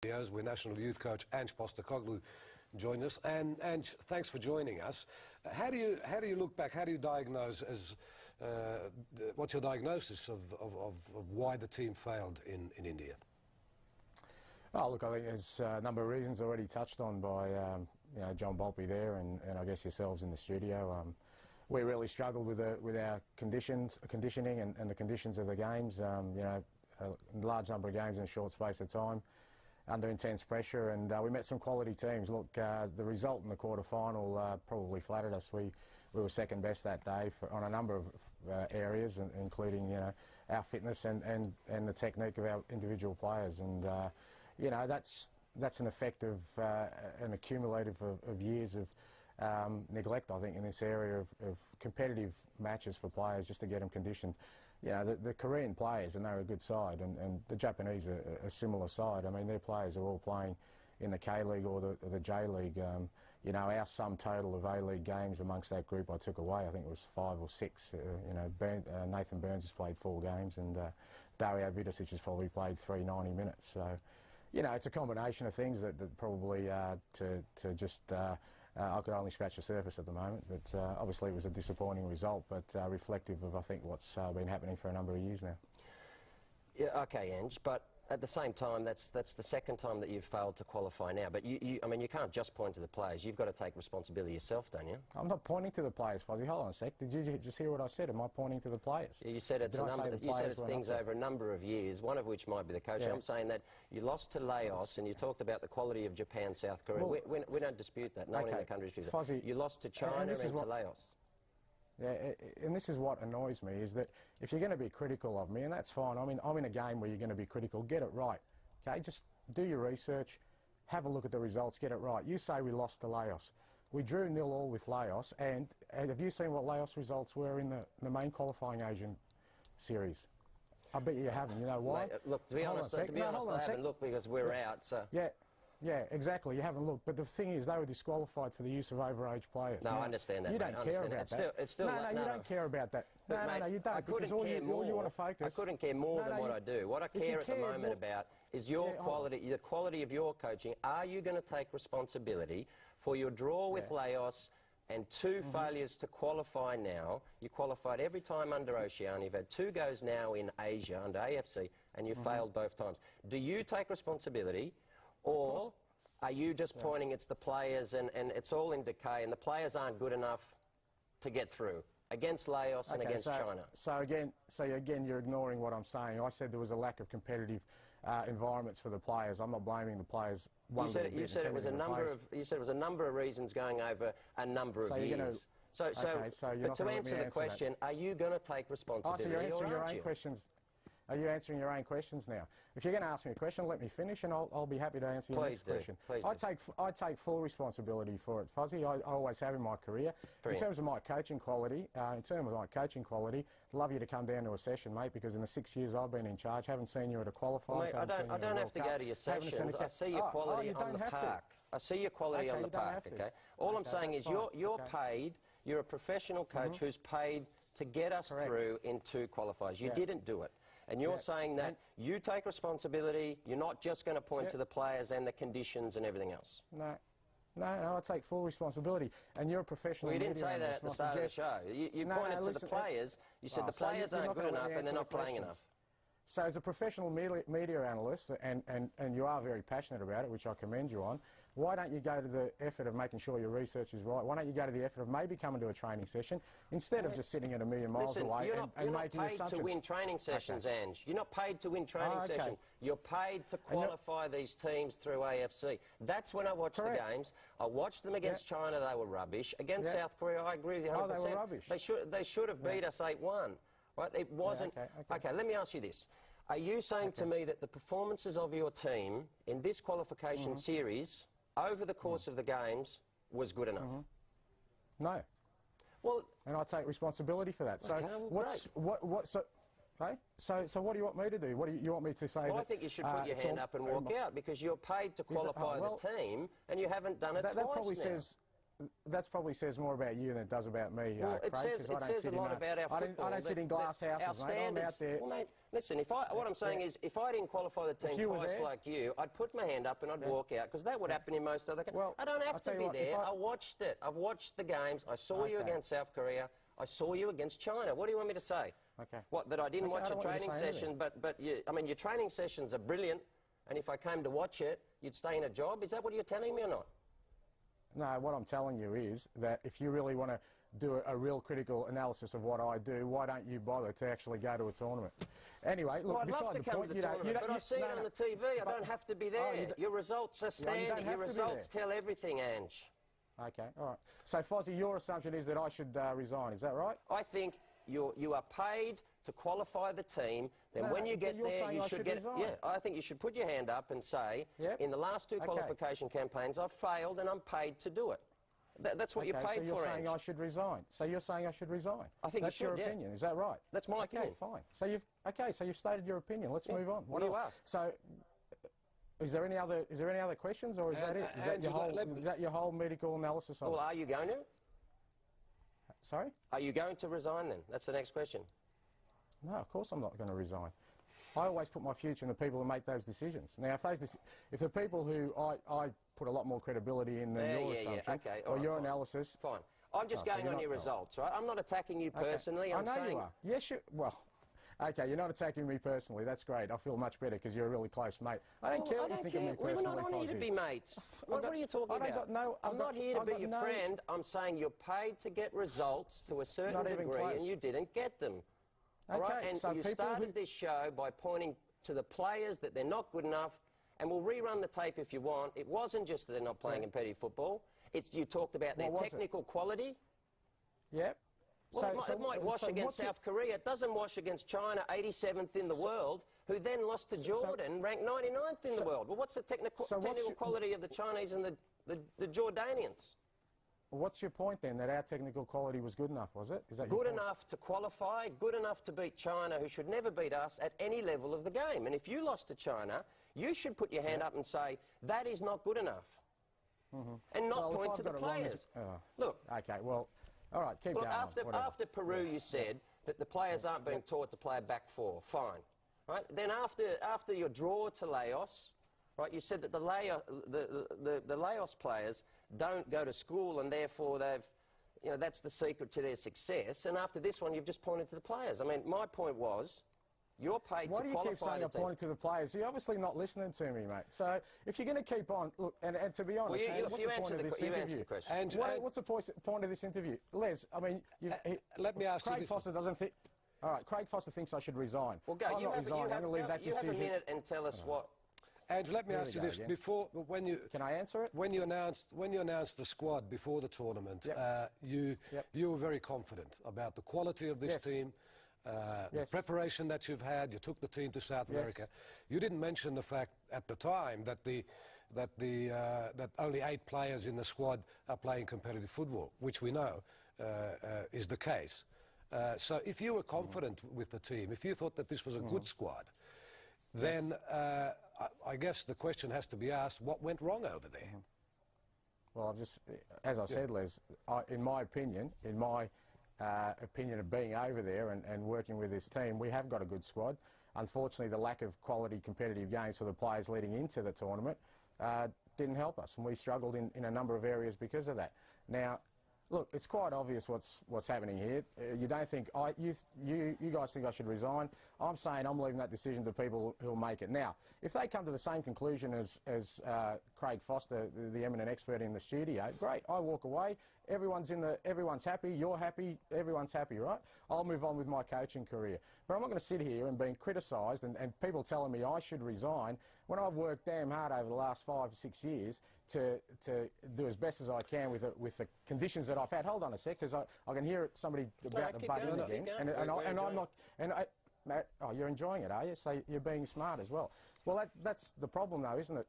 Where National Youth Coach Ange Postecoglou joined us. And Ange, thanks for joining us. How do you look back? How do you diagnose what's your diagnosis of why the team failed in India? Oh, look, I think there's a number of reasons already touched on by John Boltby there, and I guess yourselves in the studio. We really struggled with our conditioning and the conditions of the games. A large number of games in a short space of time, under intense pressure, and we met some quality teams. Look, the result in the quarter-final probably flattered us. We were second best that day on a number of areas, including our fitness and the technique of our individual players. And that's an effect of an accumulative of years of neglect, I think, in this area of competitive matches for players, just to get them conditioned. The Korean players, and they're a good side, and the Japanese are a similar side. I mean, their players are all playing in the K-League or the J-League. Our sum total of A-League games amongst that group I took away, I think it was 5 or 6. Nathan Burns has played 4 games, and Dario Vidosic has probably played 3 90 minutes. So, it's a combination of things that probably I could only scratch the surface at the moment, but obviously it was a disappointing result, but reflective of, I think, what's been happening for a number of years now. Yeah, okay, Ange, but at the same time, that's the second time that you've failed to qualify now. But I mean, you can't just point to the players. You've got to take responsibility yourself, don't you? I'm not pointing to the players, Fuzzy. Hold on a sec. Did you just hear what I said? Am I pointing to the players? You said it's things over a number of years, one of which might be the coach. Yeah. I'm saying that you lost to Laos, and you talked about the quality of Japan, South Korea. Well, we don't dispute that. No one in the country disputes that. You lost to China and to Laos. Yeah, and this is what annoys me, is that if you're going to be critical of me, and that's fine, I'm in a game where you're going to be critical, get it right. Okay, just do your research, have a look at the results, get it right. You say we lost to Laos. We drew 0-0 with Laos, and have you seen what Laos results were in the main qualifying Asian series? I bet you haven't. You know why? Mate, look, to be honest, I haven't looked because we're out, so... Yeah, exactly. You haven't looked. But the thing is, they were disqualified for the use of overage players. No, I understand that. You don't care about that. You don't care about that. No, you don't. Because all you want to focus... I couldn't care more than what I do. What I care at the moment about is your quality, the quality of your coaching. Are you going to take responsibility for your draw with Laos and 2 failures to qualify now? You qualified every time under Oceania. You've had 2 goes now in Asia under AFC, and you failed both times. Do you take responsibility? Or are you just pointing it's the players and it's all in decay and the players aren't good enough to get through against Laos and against China? So again, you're ignoring what I'm saying. I said there was a lack of competitive environments for the players. I'm not blaming the players. You said it was a number of reasons going over a number of years. But to answer the question, are you going to take responsibility? So you're answering your own questions. Are you answering your own questions now? If you're going to ask me a question, let me finish, and I'll be happy to answer your next question. I take full responsibility for it, Fuzzy. I always have in my career. In terms of my coaching quality, I'd love you to come down to a session, mate, because in the 6 years I've been in charge, haven't seen you at a qualifier. Well, mate, I don't have to go to your sessions. I see your quality on the park. I see your quality on the park, okay? All I'm saying is you're paid, you're a professional coach who's paid to get us through in 2 qualifiers. You didn't do it. And you're saying that you take responsibility, you're not just going to point to the players and the conditions and everything else. No, I take full responsibility. And you're a professional. Well, you didn't say that at the start of the show. You pointed to the players. You said the players aren't good enough and they're not playing enough. So as a professional media analyst, and you are very passionate about it, which I commend you on, why don't you go to the effort of making sure your research is right? Why don't you go to the effort of maybe coming to a training session instead of just sitting at a million miles away and making assumptions? You're not paid to win training sessions, Ange. You're not paid to win training sessions. You're paid to qualify these teams through AFC. That's when I watch the games. I watched them against China, they were rubbish. Against South Korea, I agree with you 100%. Oh, they were rubbish. They should have beat us 8-1. Right? It wasn't... Okay, let me ask you this. Are you saying to me that the performances of your team in this qualification series over the course of the games was good enough? No. Well... And I take responsibility for that. So So what do you want me to do? What do you want me to say? Well, I think you should put your hand up and walk out because you're paid to qualify the team and you haven't done it twice now. that's probably says more about you than it does about me, Well, Craig, it says a lot about our football. I don't sit in glass houses, mate. I'm out there. Well, mate, listen, what I'm saying is, if I didn't qualify the team twice like you, I'd put my hand up and I'd walk out, because that would happen in most other countries. Well, I don't have to be there. I watched it. I've watched the games. I saw you against South Korea. I saw you against China. What do you want me to say? Okay. What, that I didn't watch a training session, I mean, your training sessions are brilliant, and if I came to watch it, you'd stay in a job? Is that what you're telling me or not? No, what I'm telling you is that if you really want to do a real critical analysis of what I do, why don't you bother to actually go to a tournament? Anyway, look, well, I'd love to come to the tournament, but I see it on the TV. I don't have to be there. Your results are standing. Your results tell everything, Ange. Okay, all right. So, Fozzie, your assumption is that I should resign, is that right? I think you are paid to qualify the team, then when you get there, you should get... Yeah, I think you should put your hand up and say, in the last two qualification campaigns, I've failed and I'm paid to do it. That's what you're paid for, so you're saying I should resign. So you're saying I should resign. I think that's you should, your opinion, is that right? That's my opinion. Okay, fine. So you've stated your opinion. Let's move on. What do you ask? So, is there any other questions, or is that it? Is that your whole medical analysis of it? Well, are you going to? Sorry? Are you going to resign then? That's the next question. No, of course I'm not going to resign. I always put my future in the people who make those decisions. Now, if the people who I put a lot more credibility in than your assumption or your analysis... Fine. I'm just going on your results, right? I'm not attacking you personally. I know you are. Yes, you... Well... Okay, you're not attacking me personally. That's great. I feel much better because you're a really close mate. I don't care what you think of me personally, We're not on here to be mates. What are you talking about? I'm not here to be your friend. I'm saying you're paid to get results to a certain degree and you didn't get them. All right? And so you started this show by pointing to the players that they're not good enough, and we'll rerun the tape if you want. It wasn't just that they're not playing competitive football. You talked about their technical quality. Yep. Well, it might wash against South Korea. It doesn't wash against China, 87th in the world, who then lost to Jordan, ranked 99th in the world. Well, what's the technical quality of the Chinese and the Jordanians? Well, what's your point then, that our technical quality was good enough, was it? Is that good enough to qualify, good enough to beat China, who should never beat us at any level of the game. And if you lost to China, you should put your hand up and say, that is not good enough. And not point to the players. Look. Okay, well... All right, keep going. After Peru, you said that the players aren't being taught to play a back four. Fine. Right? Then after your draw to Laos, right, you said that the Laos players don't go to school and therefore that's the secret to their success. And after this one, you've just pointed to the players. I mean, my point was, you're paid to qualify the team. Why do you keep saying I'm pointing to the players? You're obviously not listening to me, mate. So if you're going to keep on... Look, and to be honest, what's the point of this interview? What's the point of this interview? Les, I mean... let me ask you Craig Foster doesn't think... All right, Craig Foster thinks I should resign. Well, go. I'm not resigning. I'm going to leave that decision... You have a minute and tell us what... Andrew, let me ask you this. Can I answer it? When you announced the squad before the tournament, you were very confident about the quality of this team, the preparation that you've had. You took the team to South America. You didn't mention the fact at the time that only 8 players in the squad are playing competitive football, which we know is the case. So if you were confident with the team, if you thought that this was a good squad, then I guess the question has to be asked, what went wrong over there? Well, as I said, Les, in my opinion of being over there and working with this team, we have got a good squad. Unfortunately, the lack of quality competitive games for the players leading into the tournament didn't help us, and we struggled in a number of areas because of that. Now, look, it's quite obvious what's happening here. You don't think you guys think I should resign? I'm saying I'm leaving that decision to people who'll make it. Now, if they come to the same conclusion as Craig Foster, the eminent expert in the studio, great. I walk away. Everyone's happy. You're happy. Everyone's happy, right? I'll move on with my coaching career. But I'm not going to sit here and being criticised and people telling me I should resign when I've worked damn hard over the last 5 or 6 years to do as best as I can with the conditions that I've had. Hold on a sec, because I can hear somebody about to butt in again, and I'm not. Matt, oh, you're enjoying it, are you? So you're being smart as well. Well, that's the problem, though, isn't it?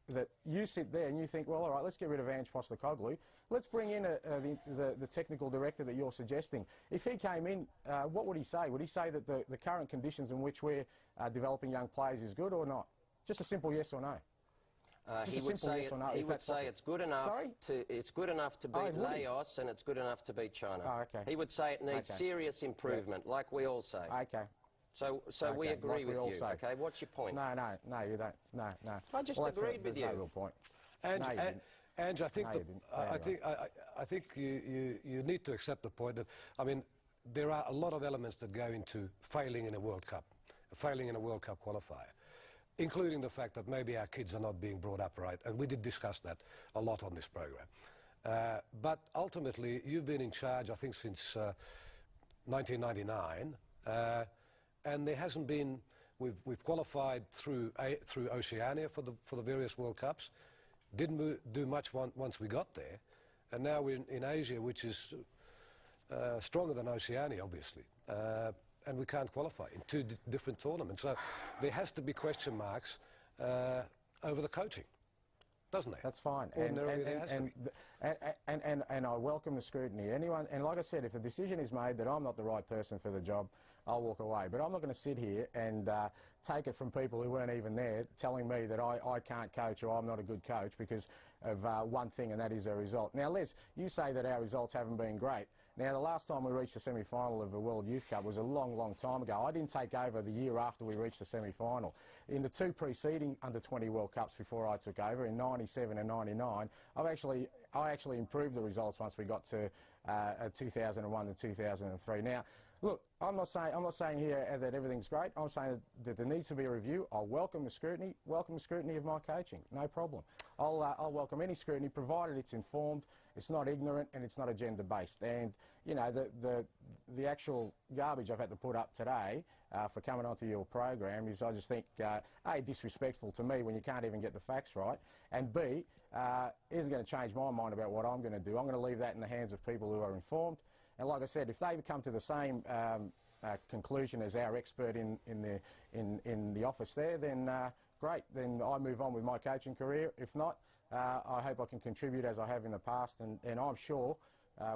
That you sit there and you think, well, all right, let's get rid of Ange Postecoglou. Let's bring in the technical director that you're suggesting. If he came in, what would he say? Would he say that the current conditions in which we're developing young players is good or not? Just a simple yes or no. Just He a would simple say, yes or no, he if would that's say possible. it's good enough Sorry? it's good enough to beat would he? Laos and it's good enough to beat China. Oh, okay. He would say it needs Okay. serious improvement, like we all say. Okay. So we Okay, agree like we with all you. say. Okay, what's your point? No, you don't. No. I just that's agreed with there's no you. real point. Ange, No, you didn't. Ange, I think No, the, you didn't. I think you need to accept the point that, I mean, there are a lot of elements that go into failing in a World Cup, failing in a World Cup qualifier, including the fact that maybe our kids are not being brought up right, and we did discuss that a lot on this program. But ultimately, you've been in charge, I think, since 1999, and there hasn't been. We've qualified through Oceania for the various World Cups. Didn't do much once we got there, and now we're in Asia, which is stronger than Oceania, obviously, and we can't qualify in two different tournaments. So there has to be question marks over the coaching, doesn't there? That's fine. Ordinarily, there has to be. And I welcome the scrutiny. Anyone, and like I said, if the decision is made that I'm not the right person for the job, I'll walk away. But I'm not going to sit here and take it from people who weren't even there telling me that I can't coach or I'm not a good coach because of one thing, and that is a result. Now, Les, you say that our results haven't been great. Now, the last time we reached the semi-final of the World Youth Cup was a long, long time ago. I didn't take over the year after we reached the semi-final. In the two preceding Under-20 World Cups before I took over, in 97 and 99, I actually improved the results once we got to 2001 and 2003. Now, look, I'm not saying here that everything's great. I'm saying that there needs to be a review. I welcome the scrutiny. Welcome the scrutiny of my coaching. No problem. I'll welcome any scrutiny, provided it's informed, it's not ignorant, and it's not agenda-based. And you know, the actual garbage I've had to put up today for coming onto your program is, I just think, A, disrespectful to me when you can't even get the facts right, and B, isn't going to change my mind about what I'm going to do. I'm going to leave that in the hands of people who are informed. And like I said, if they come to the same conclusion as our expert in the office there, then great. Then I move on with my coaching career. If not, I hope I can contribute as I have in the past. And I'm sure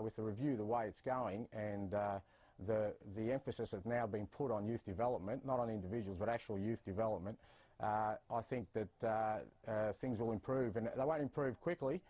with the review, the way it's going, and the emphasis that's now being put on youth development, not on individuals, but actual youth development, I think that things will improve. And they won't improve quickly,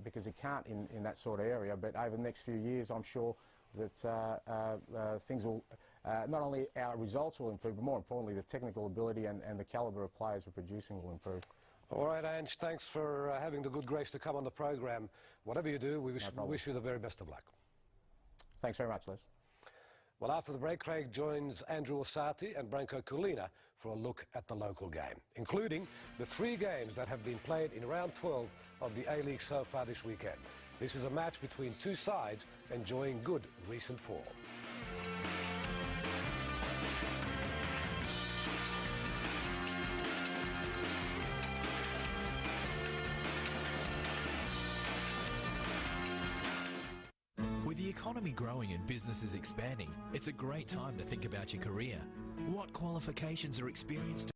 because it can't in that sort of area, but over the next few years I'm sure that things will, not only our results will improve, but more importantly the technical ability and the calibre of players we're producing will improve. All right, Ange, thanks for having the good grace to come on the program. Whatever you do, we wish you the very best of luck. Thanks very much, Les. Well, after the break, Craig joins Andrew Orsatti and Branko Kulina for a look at the local game, including the 3 games that have been played in round 12 of the A-League so far this weekend. This is a match between two sides enjoying good recent form. With the economy growing and businesses expanding, it's a great time to think about your career. What qualifications or experience